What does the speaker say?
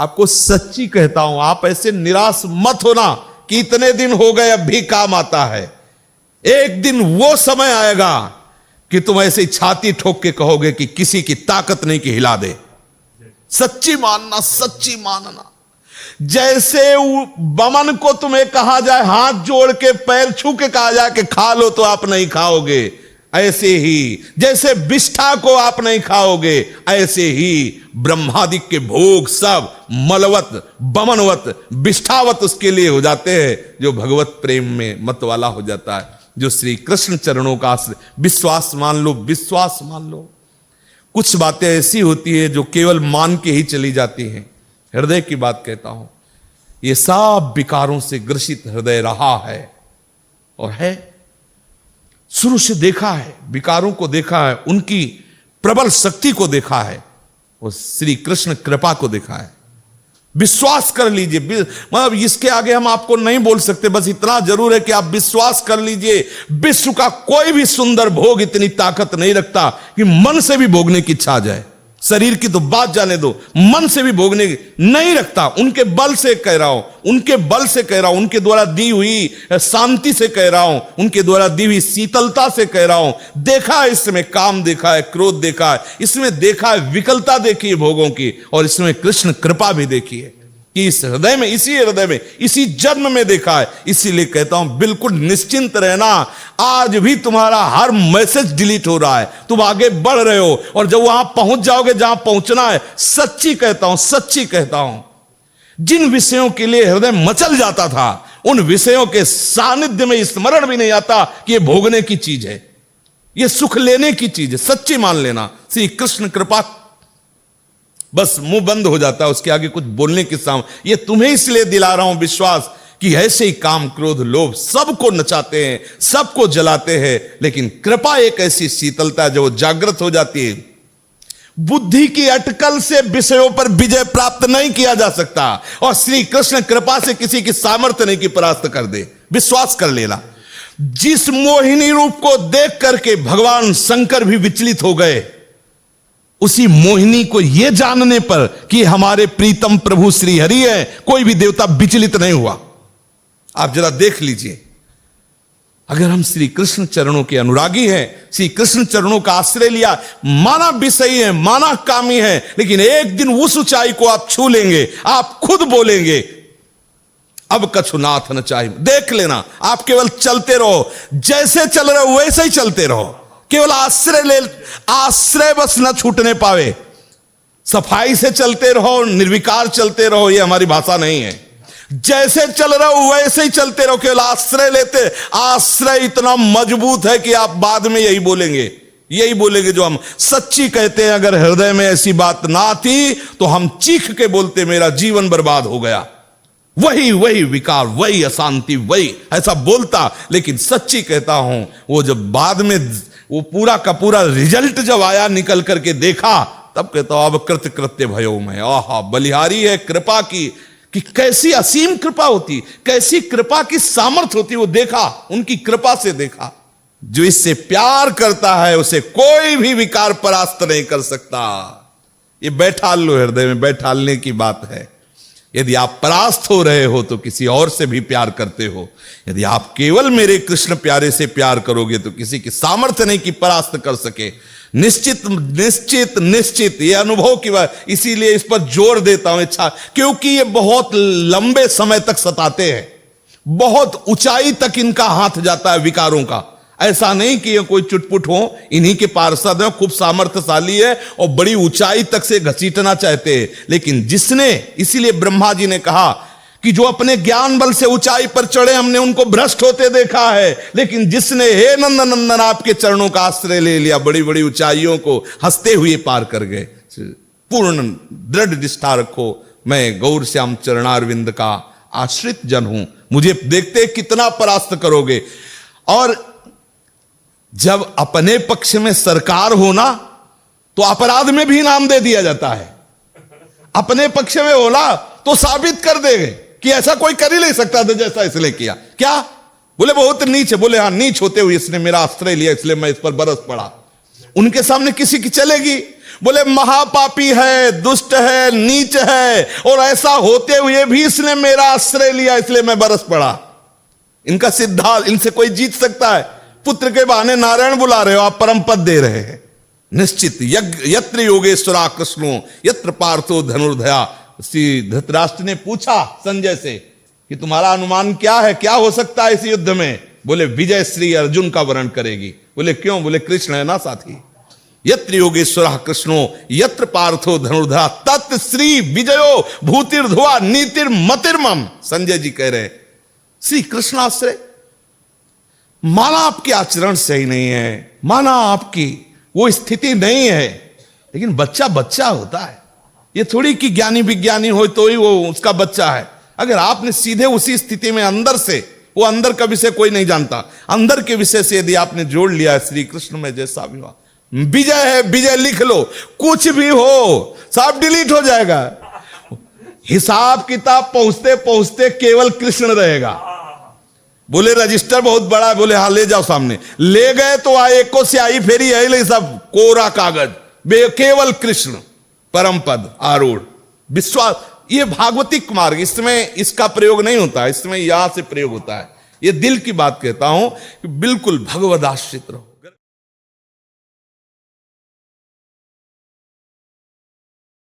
आपको सच्ची कहता हूं, आप ऐसे निराश मत होना कि इतने दिन हो गए अब भी काम आता है। एक दिन वो समय आएगा कि तुम ऐसे छाती ठोक के कहोगे कि किसी की ताकत नहीं कि हिला दे। सच्ची मानना, सच्ची मानना। जैसे बमन को तुम्हें कहा जाए, हाथ जोड़ के पैर छू के कहा जाए कि खा लो, तो आप नहीं खाओगे। ऐसे ही जैसे विष्ठा को आप नहीं खाओगे, ऐसे ही ब्रह्मादिक के भोग सब मलवत, बमनवत, विष्ठावत उसके लिए हो जाते हैं जो भगवत प्रेम में मत वाला हो जाता है, जो श्री कृष्ण चरणों का विश्वास मान लो, विश्वास मान लो। कुछ बातें ऐसी होती है जो केवल मान के ही चली जाती हैं। हृदय की बात कहता हूं, ये सब विकारों से ग्रसित हृदय रहा है और है, शुरू से देखा है, विकारों को देखा है, उनकी प्रबल शक्ति को देखा है, और श्री कृष्ण कृपा को देखा है। विश्वास कर लीजिए, मतलब इसके आगे हम आपको नहीं बोल सकते, बस इतना जरूर है कि आप विश्वास कर लीजिए, विश्व का कोई भी सुंदर भोग इतनी ताकत नहीं रखता कि मन से भी भोगने की इच्छा आ जाए। शरीर की तो बात जाने दो, मन से भी भोगने नहीं रखता। उनके बल से कह रहा हूं, उनके बल से कह रहा हूं, उनके द्वारा दी हुई शांति से कह रहा हूं, उनके द्वारा दी हुई शीतलता से कह रहा हूं। देखा है इसमें काम, देखा है क्रोध, देखा है इसमें, देखा है विकलता देखी है भोगों की, और इसमें कृष्ण कृपा भी देखी है कि इस हृदय में, इसी हृदय में, इसी जन्म में देखा है। इसीलिए कहता हूं बिल्कुल निश्चिंत रहना। आज भी तुम्हारा हर मैसेज डिलीट हो रहा है, तुम आगे बढ़ रहे हो, और जब वहां पहुंच जाओगे जहां पहुंचना है, सच्ची कहता हूं, सच्ची कहता हूं, जिन विषयों के लिए हृदय मचल जाता था, उन विषयों के सानिध्य में स्मरण भी नहीं आता कि यह भोगने की चीज है, यह सुख लेने की चीज है। सच्ची मान लेना, श्री कृष्ण कृपा। बस मुंह बंद हो जाता है, उसके आगे कुछ बोलने के सामने। ये तुम्हें इसलिए दिला रहा हूं विश्वास कि ऐसे ही काम, क्रोध, लोभ सबको नचाते हैं, सबको जलाते हैं, लेकिन कृपा एक ऐसी शीतलता जो जागृत हो जाती है। बुद्धि की अटकल से विषयों पर विजय प्राप्त नहीं किया जा सकता, और श्री कृष्ण कृपा से किसी की सामर्थ्य नहीं की परास्त कर दे। विश्वास कर लेना। जिस मोहिनी रूप को देख करके भगवान शंकर भी विचलित हो गए, उसी मोहिनी को यह जानने पर कि हमारे प्रीतम प्रभु श्री हरि है, कोई भी देवता विचलित नहीं हुआ। आप जरा देख लीजिए, अगर हम श्री कृष्ण चरणों के अनुरागी हैं, श्री कृष्ण चरणों का आश्रय लिया, माना विषयी है, माना कामी है, लेकिन एक दिन उस ऊंचाई को आप छू लेंगे, आप खुद बोलेंगे अब कछु नाथ न चाहिए। देख लेना, आप केवल चलते रहो, जैसे चल रहे हो वैसे ही चलते रहो, केवल आश्रय ले, आश्रय बस न छूटने पावे। सफाई से चलते रहो, निर्विकार चलते रहो, ये हमारी भाषा नहीं है। जैसे चल रहे हो वैसे ही चलते रहो, केवल आश्रय लेते। आश्रय इतना मजबूत है कि आप बाद में यही बोलेंगे जो हम सच्ची कहते हैं। अगर हृदय में ऐसी बात ना थी तो हम चीख के बोलते मेरा जीवन बर्बाद हो गया, वही विकार, वही अशांति, वही ऐसा बोलता। लेकिन सच्ची कहता हूं, वो जब बाद में वो पूरा का पूरा रिजल्ट जब आया, निकल करके देखा, तब कहता हूं अब कृत्य भयो में। आहा, बलिहारी है कृपा की, कि कैसी असीम कृपा होती, कैसी कृपा की सामर्थ्य होती, वो देखा, उनकी कृपा से देखा। जो इससे प्यार करता है उसे कोई भी विकार परास्त नहीं कर सकता। ये बैठाल लो, हृदय में बैठालने की बात है। यदि आप परास्त हो रहे हो तो किसी और से भी प्यार करते हो, यदि आप केवल मेरे कृष्ण प्यारे से प्यार करोगे तो किसी की सामर्थ्य नहीं कि परास्त कर सके। निश्चित निश्चित निश्चित ये अनुभव की बात, इसीलिए इस पर जोर देता हूं इच्छा, क्योंकि ये बहुत लंबे समय तक सताते हैं, बहुत ऊंचाई तक इनका हाथ जाता है विकारों का। ऐसा नहीं कि ये कोई चुटपुट हो, इन्हीं के पार्षद है, खूब सामर्थ्यशाली है और बड़ी ऊंचाई तक से घसीटना चाहते हैं। लेकिन जिसने, इसीलिए ब्रह्मा जी ने कहा कि जो अपने ज्ञान बल से ऊंचाई पर चढ़े हमने उनको भ्रष्ट होते देखा है, लेकिन जिसने हे नंदन नंदन आपके चरणों का आश्रय ले लिया, बड़ी बड़ी ऊंचाइयों को हंसते हुए पार कर गए। पूर्ण दृढ़ निष्ठा रखो, मैं गौर श्याम चरणारविंद का आश्रित जन हूं, मुझे देखते कितना परास्त करोगे। और जब अपने पक्ष में सरकार होना तो अपराध में भी इनाम दे दिया जाता है। अपने पक्ष में होना तो साबित कर देंगे कि ऐसा कोई कर ही नहीं सकता था जैसा इसने किया। क्या बोले बहुत नीच है, बोले हाँ नीच होते हुए इसने मेरा आश्रय लिया इसलिए मैं इस पर बरस पड़ा। उनके सामने किसी की चलेगी, बोले महापापी है, दुष्ट है, नीच है, और ऐसा होते हुए भी इसने मेरा आश्रय लिया इसलिए मैं बरस पड़ा। इनका सिद्धांत, इनसे कोई जीत सकता है? पुत्र के बहाने नारायण बुला रहे हो आप, परम पद दे रहे हैं। निश्चित यत्र योगेश्वरा कृष्णो यत्र पार्थो धनुर्धया। श्री धृतराष्ट्र ने पूछा संजय से कि तुम्हारा अनुमान क्या है, क्या हो सकता है इस युद्ध में? बोले विजय श्री अर्जुन का वर्ण करेगी। बोले क्यों? बोले कृष्ण है ना साथी। यत्र योगेश्वरः कृष्णो यत्र पार्थो धनुर्धरा तत् श्री विजयो भूतिर्धुआ नीतिर्मतिर्मम। संजय जी कह रहे श्री कृष्णाश्रय, माना आपके आचरण सही नहीं है, माना आपकी वो स्थिति नहीं है, लेकिन बच्चा बच्चा होता है। ये थोड़ी कि ज्ञानी विज्ञानी हो तो ही वो उसका बच्चा है। अगर आपने सीधे उसी स्थिति में अंदर से, वो अंदर का विषय कोई नहीं जानता, अंदर के विषय से यदि आपने जोड़ लिया श्री कृष्ण में जैसा भी हुआ, विजय है, विजय लिख लो, कुछ भी हो सब डिलीट हो जाएगा। हिसाब किताब पहुंचते पहुंचते केवल कृष्ण रहेगा। बोले रजिस्टर बहुत बड़ा है, बोले हाँ ले जाओ सामने। ले गए तो आए को स्याही फेरी है, सब कोरा कागज, केवल कृष्ण परम पद आरूढ़ विश्वास। ये भागवतिक मार्ग, इसमें इसका प्रयोग नहीं होता है, इसमें यहां से प्रयोग होता है। ये दिल की बात कहता हूं कि बिल्कुल भगवद आश्रित रहो।